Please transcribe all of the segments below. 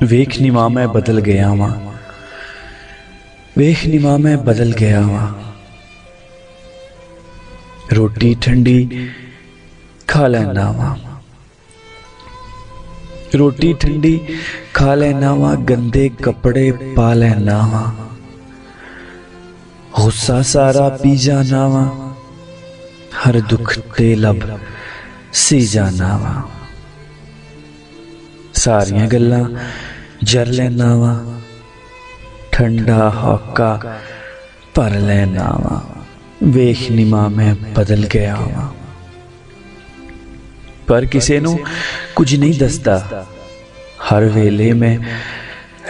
वेख नी मां मैं बदल गया वां, वेख नी मां मैं बदल गया वां। रोटी ठंडी खा लैना वां, रोटी ठंडी खा लैना वां, गंदे कपड़े पा लैना वां। गुस्सा सारा पी जाना वां, हर दुख ते लब सी जाना वां। सारियां गल्लां जर लैना वां, ठंडा हौका भर लैना वां। वेख नी मां मैं बदल गया वां। पर किसे नूं कुछ नहीं दसदा, हर वेले मैं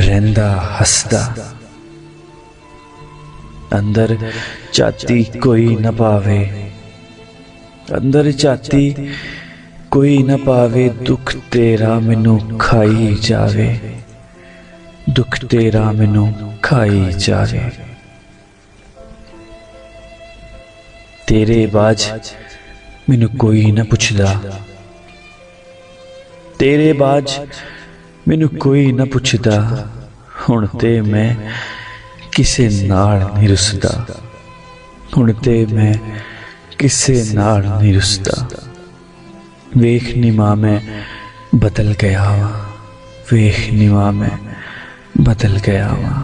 रहिंदा हसदा। अंदर झाती कोई न पावे, अंदर झाती कोई न पावे। दुख तेरा मैनू खाई जावे, दुख तेरा मैनू खाई जावे। तेरे बाज मैनू कोई न पुछदा, तेरे बाज मैनू कोई न पुछदा। हुण ते मैं किसे नाल नहीं रुसदा, हुण ते मैं किसे नाल नहीं रुसदा। वेख नी मां मैं बदल गया वां, वेख नी मां मैं बदल गया वां।